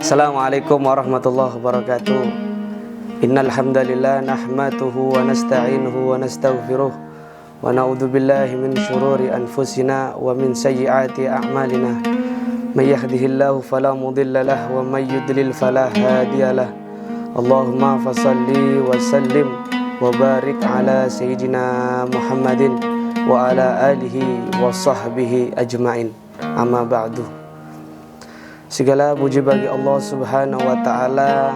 Assalamualaikum warahmatullahi wabarakatuh. Innal hamdalillah nahmaduhu wa nasta'inuhu wa nastaghfiruh wa na'udzu billahi min syururi anfusina wa min sayyiati a'malina. May yahdihillahu fala mudilla lahu wa may yudlil fala hadiyalah. Allahumma fashalli wa sallim wa barik ala sayyidina Muhammadin wa ala alihi wa sahbihi ajmain. Amma ba'du. Segala puji bagi Allah Subhanahu wa taala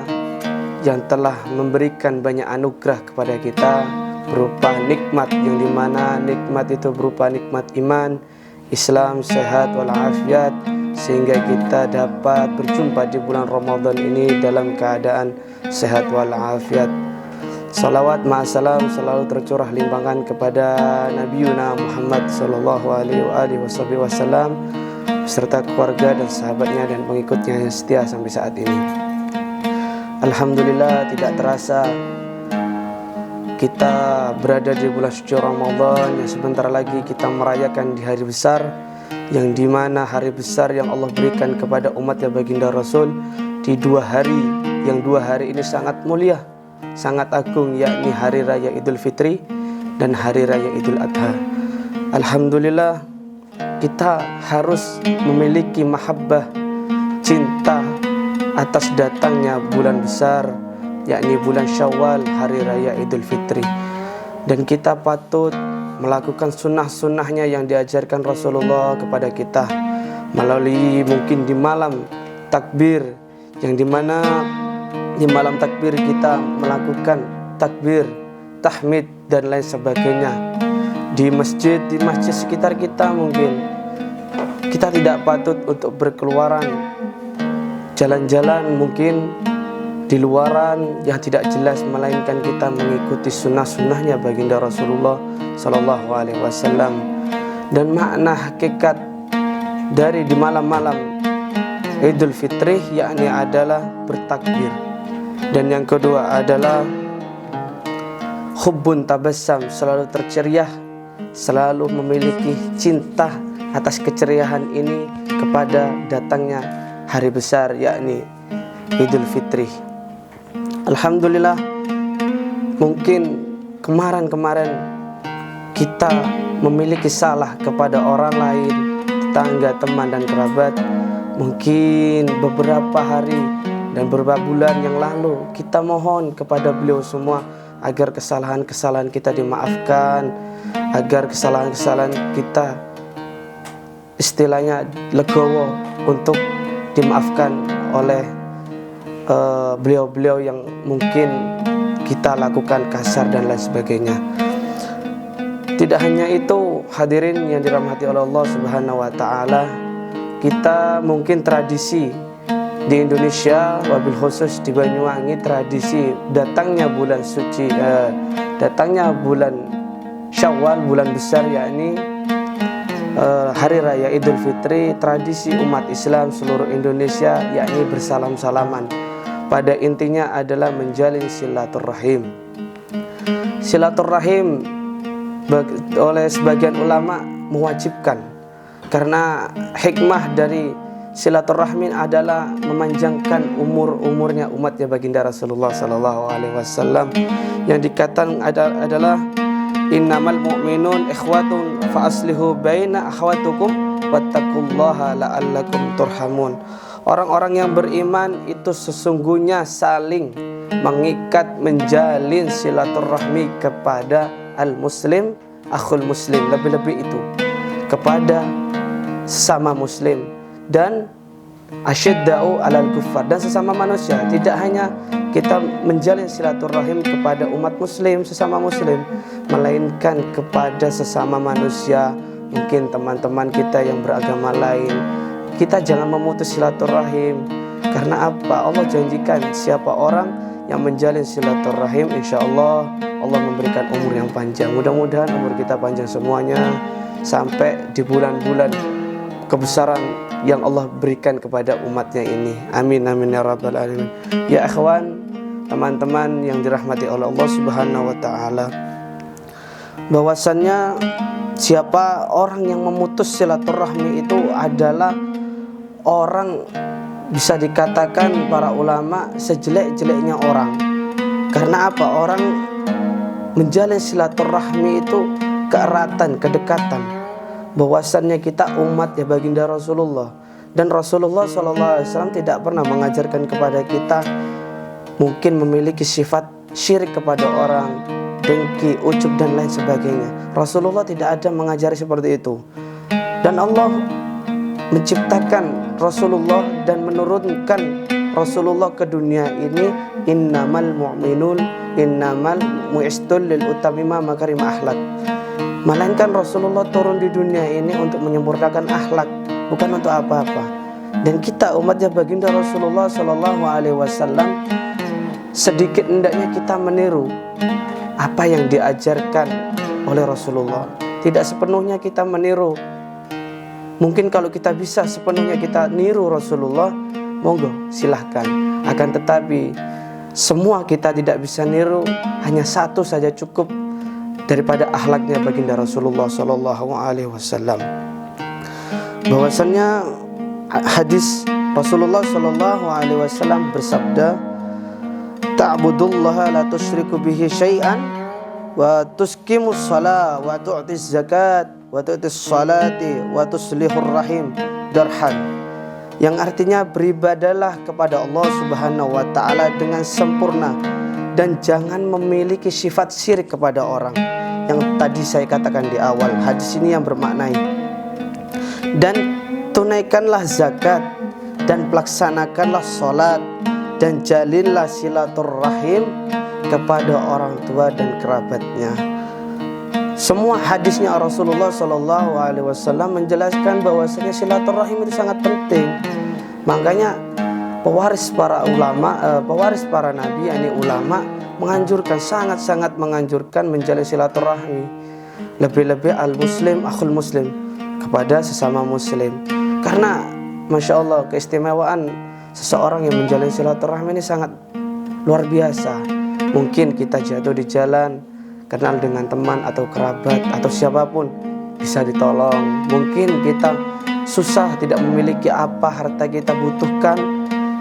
yang telah memberikan banyak anugerah kepada kita berupa nikmat, yang dimana nikmat itu berupa nikmat iman, Islam, sehat walafiat, sehingga kita dapat berjumpa di bulan Ramadan ini dalam keadaan sehat walafiat. Salawat ma'asalam selalu tercurah limpahkan kepada Nabiuna Muhammad sallallahu alaihi wasallam serta keluarga dan sahabatnya dan pengikutnya yang setia sampai saat ini. Alhamdulillah, tidak terasa kita berada di bulan suci Ramadan yang sebentar lagi kita merayakan di hari besar, yang dimana hari besar yang Allah berikan kepada umatnya baginda Rasul di dua hari, yang dua hari ini sangat mulia, sangat agung, yakni hari raya Idul Fitri dan hari raya Idul Adha. Alhamdulillah, kita harus memiliki mahabbah, cinta atas datangnya bulan besar, yakni bulan Syawal, hari raya Idul Fitri. Dan kita patut melakukan sunnah-sunnahnya yang diajarkan Rasulullah kepada kita melalui mungkin di malam takbir, yang dimana di malam takbir kita melakukan takbir, tahmid dan lain sebagainya. Di masjid sekitar kita mungkin kita tidak patut untuk berkeluaran, jalan-jalan mungkin di luaran yang tidak jelas, melainkan kita mengikuti sunnah-sunnahnya baginda Rasulullah Sallallahu Alaihi Wasallam. Dan makna hakikat dari di malam-malam Idul Fitri yakni adalah bertakbir. Dan yang kedua adalah hubbun tabassam, selalu terceriah, selalu memiliki cinta atas keceriahan ini kepada datangnya hari besar yakni Idul Fitri. Alhamdulillah, mungkin kemarin kita memiliki salah kepada orang lain, tetangga, teman dan kerabat. Mungkin beberapa hari dan beberapa bulan yang lalu kita mohon kepada beliau semua agar kesalahan-kesalahan kita dimaafkan, agar kesalahan-kesalahan kita istilahnya legowo untuk dimaafkan oleh beliau-beliau yang mungkin kita lakukan kasar dan lain sebagainya. Tidak hanya itu, hadirin yang dirahmati oleh Allah Subhanahu wa taala, kita mungkin tradisi di Indonesia, wabil khusus di Banyuwangi, tradisi datangnya bulan suci, datangnya bulan Syawal, bulan besar yakni hari raya Idul Fitri. Tradisi umat Islam seluruh Indonesia yakni bersalam-salaman, pada intinya adalah menjalin silaturahim. Silaturahim oleh sebagian ulama mewajibkan, karena hikmah dari silaturahmi adalah memanjangkan umurnya umatnya baginda Rasulullah Sallallahu Alaihi Wasallam, yang dikatakan adalah innamal mu'minun ikhwatun fa aslihu baina akhwatukum wattaqullaha la'allakum turhamun. Orang-orang yang beriman itu sesungguhnya saling mengikat, menjalin silaturahmi kepada al-muslim, akhul muslim, lebih-lebih itu kepada sesama muslim, dan asyidda'u alal kuffar, dan sesama manusia. Tidak hanya kita menjalin silaturahim kepada umat muslim, sesama muslim, melainkan kepada sesama manusia, mungkin teman-teman kita yang beragama lain. Kita jangan memutus silaturahim, karena apa? Allah janjikan siapa orang yang menjalin silaturahim, insya Allah Allah memberikan umur yang panjang. Mudah-mudahan umur kita panjang semuanya sampai di bulan-bulan kebesaran yang Allah berikan kepada umatnya ini. Amin amin ya rabbal alamin. Ya ikhwan, teman-teman yang dirahmati oleh Allah Subhanahu wa taala, bahwasannya siapa orang yang memutus silaturahmi itu adalah orang bisa dikatakan para ulama sejelek-jeleknya orang. Karena apa? Orang menjalin silaturahmi itu keeratan, kedekatan. Bahwasannya kita umat ya baginda Rasulullah, dan Rasulullah SAW tidak pernah mengajarkan kepada kita mungkin memiliki sifat syirik kepada orang, dengki, ujub dan lain sebagainya. Rasulullah tidak ada mengajari seperti itu. Dan Allah menciptakan Rasulullah dan menurunkan Rasulullah ke dunia ini, innamal mu'minun innamal mu'istul lil utamima makarim akhlak. Melainkan Rasulullah turun di dunia ini untuk menyempurnakan akhlak, bukan untuk apa-apa. Dan kita umatnya baginda Rasulullah SAW, sedikit hendaknya kita meniru apa yang diajarkan oleh Rasulullah. Tidak sepenuhnya kita meniru. Mungkin kalau kita bisa sepenuhnya kita niru Rasulullah, monggo silahkan. Akan tetapi semua kita tidak bisa niru, hanya satu saja cukup daripada akhlaknya baginda Rasulullah SAW. Bahwasannya hadis Rasulullah SAW bersabda, ta'budullaha la tusyriku bihi syai'an wa tuskimus shalah wa tu'tis zakat wa tu'tis salati wa tuslihur rahim darhan. Yang artinya beribadalah kepada Allah Subhanahu wa ta'ala dengan sempurna dan jangan memiliki sifat syirik kepada orang. Yang tadi saya katakan di awal, hadis ini yang bermaknai, dan tunaikanlah zakat dan pelaksanakanlah sholat dan jalinlah silaturahim kepada orang tua dan kerabatnya. Semua hadisnya Rasulullah SAW menjelaskan bahwasanya silaturahim itu sangat penting. Makanya pewaris para ulama, pewaris para nabi, yakni ulama, menganjurkan, sangat-sangat menganjurkan menjalin silaturahmi. Lebih-lebih al-muslim akhul muslim, kepada sesama muslim. Karena Masya Allah, keistimewaan seseorang yang menjalin silaturahmi ini sangat luar biasa. Mungkin kita jatuh di jalan, kenal dengan teman atau kerabat atau siapapun, bisa ditolong. Mungkin kita susah, tidak memiliki apa harta kita butuhkan,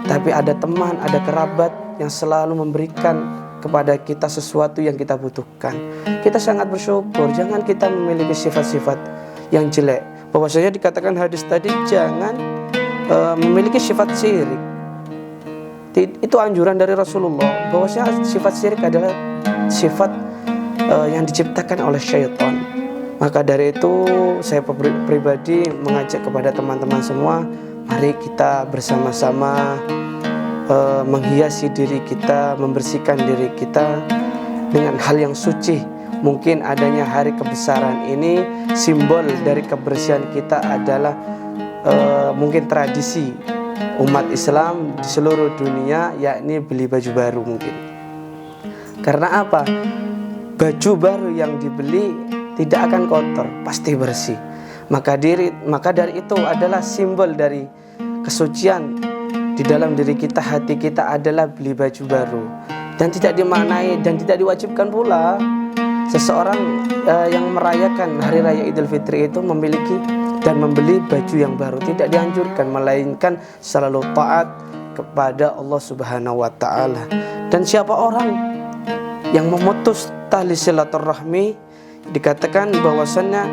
tapi ada teman, ada kerabat yang selalu memberikan kepada kita sesuatu yang kita butuhkan. Kita sangat bersyukur. Jangan kita memiliki sifat-sifat yang jelek. Bahwasanya dikatakan hadis tadi, jangan memiliki sifat syirik. Itu anjuran dari Rasulullah. Bahwasanya sifat syirik adalah sifat yang diciptakan oleh syaitan. Maka dari itu saya pribadi mengajak kepada teman-teman semua, mari kita bersama-sama menghiasi diri kita, membersihkan diri kita dengan hal yang suci. Mungkin adanya hari kebesaran ini, simbol dari kebersihan kita adalah mungkin tradisi umat Islam di seluruh dunia, yakni beli baju baru mungkin. Karena apa? Baju baru yang dibeli tidak akan kotor, pasti bersih. Maka dari itu adalah simbol dari kesucian di dalam diri kita, hati kita adalah beli baju baru. Dan tidak dimaknai dan tidak diwajibkan pula seseorang yang merayakan hari raya Idul Fitri itu memiliki dan membeli baju yang baru. Tidak dianjurkan, melainkan selalu taat kepada Allah Subhanahu wa ta'ala. Dan siapa orang yang memutus tali silaturahmi, dikatakan bahwasannya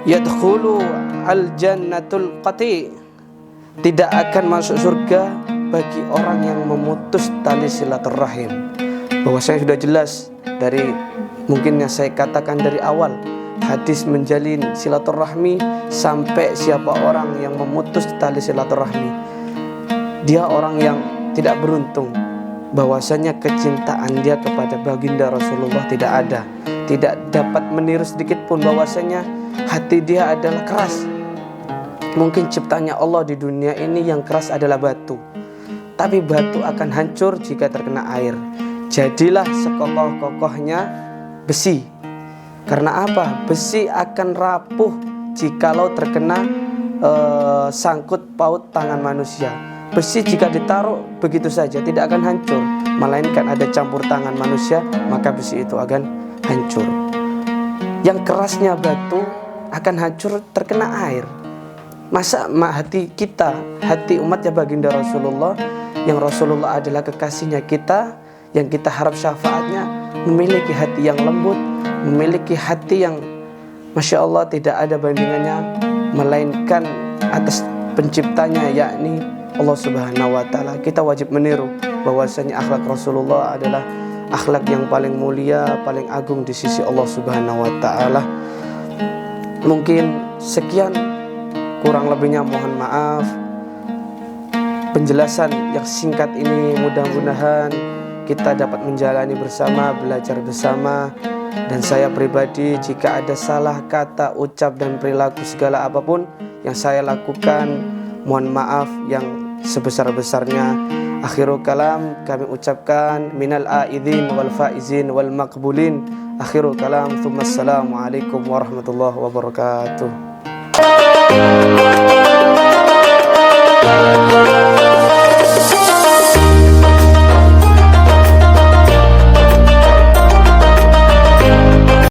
yadkhulu al-jannatul qati, tidak akan masuk surga bagi orang yang memutus tali silaturahim. Bahwasanya sudah jelas dari mungkin yang saya katakan dari awal, hadis menjalin silaturahmi, sampai siapa orang yang memutus tali silaturahmi, dia orang yang tidak beruntung. Bahwasanya kecintaan dia kepada baginda Rasulullah tidak ada, tidak dapat meniru sedikit pun. Bahwasanya hati dia adalah keras. Mungkin ciptanya Allah di dunia ini yang keras adalah batu, tapi batu akan hancur jika terkena air. Jadilah sekokoh-kokohnya besi. Karena apa? Besi akan rapuh jikalau terkena sangkut paut tangan manusia. Besi jika ditaruh begitu saja tidak akan hancur, melainkan ada campur tangan manusia, maka besi itu akan hancur. Yang kerasnya batu akan hancur terkena air. Masa hati kita, hati umatnya baginda Rasulullah, yang Rasulullah adalah kekasihnya kita, yang kita harap syafaatnya, memiliki hati yang lembut, memiliki hati yang Masya Allah tidak ada bandingannya, melainkan atas penciptanya, yakni Allah Subhanahu wa Ta'ala. Kita wajib meniru bahwasanya akhlak Rasulullah adalah akhlak yang paling mulia, paling agung di sisi Allah Subhanahu wa Ta'ala. Mungkin sekian, kurang lebihnya mohon maaf. Penjelasan yang singkat ini mudah-mudahan kita dapat menjalani bersama, belajar bersama. Dan saya pribadi, jika ada salah kata, ucap dan perilaku segala apapun yang saya lakukan, mohon maaf yang sebesar-besarnya. Akhirul kalam kami ucapkan minal aidin wal faizin wal maqbulin. Akhirul kalam, thumma assalamualaikum warahmatullahi wabarakatuh.